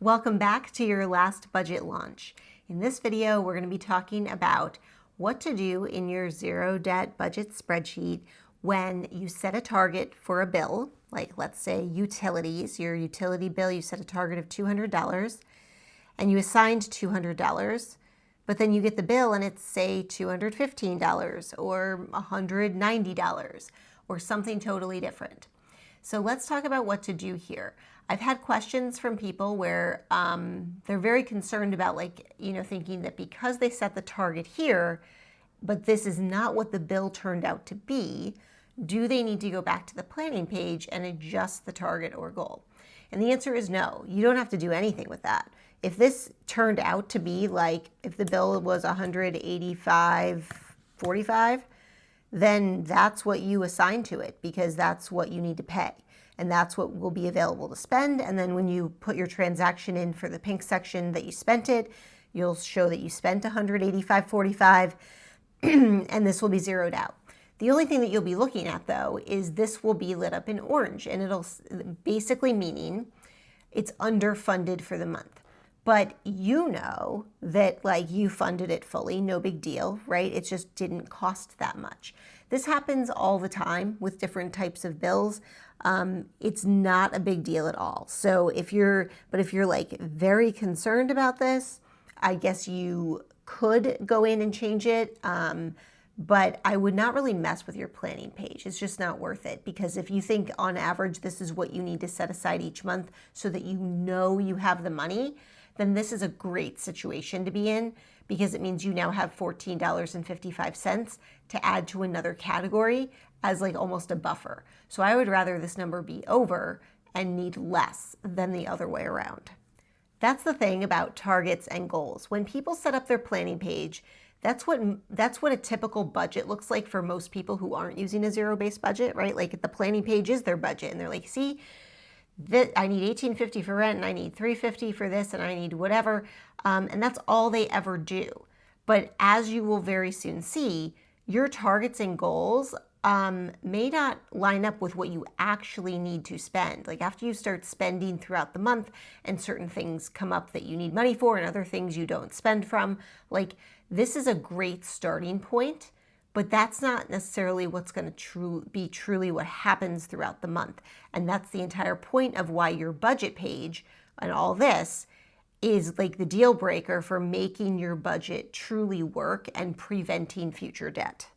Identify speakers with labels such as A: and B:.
A: Welcome back to your last budget launch. In this video, we're going to be talking about what to do in your zero debt budget spreadsheet when you set a target for a bill, like let's say utilities, your utility bill, you set a target of $200 and you assigned $200, but then you get the bill and it's say $215 or $190 or something totally different. So let's talk about what to do here. I've had questions from people where they're very concerned about thinking that because they set the target here, but this is not what the bill turned out to be, do they need to go back to the planning page and adjust the target or goal? And the answer is no. You don't have to do anything with that. If this turned out to be like, if the bill was $185.45, then that's what you assign to it because that's what you need to pay. And that's what will be available to spend. And then when you put your transaction in for the pink section that you spent it, you'll show that you spent $185.45 and this will be zeroed out. The only thing that you'll be looking at though is this will be lit up in orange, and it'll basically meaning it's underfunded for the month. But you know that you funded it fully, no big deal, right? It just didn't cost that much. This happens all the time with different types of bills. It's not a big deal at all. So if you're very concerned about this, I guess you could go in and change it. But I would not really mess with your planning page. It's just not worth it, because if you think on average this is what you need to set aside each month so that you know you have the money, then this is a great situation to be in, because it means you now have $14.55 to add to another category as almost a buffer. So I would rather this number be over and need less than the other way around. That's the thing about targets and goals. When people set up their planning page, that's what a typical budget looks like for most people who aren't using a zero-based budget, right? The planning page is their budget, and they're like, see, that I need $1,850 for rent, and I need $350 for this, and I need whatever, and that's all they ever do. But as you will very soon see, your targets and goals may not line up with what you actually need to spend. After you start spending throughout the month and certain things come up that you need money for and other things you don't spend from, this is a great starting point, but that's not necessarily what's going to be truly what happens throughout the month. And that's the entire point of why your budget page and all this is the deal breaker for making your budget truly work and preventing future debt.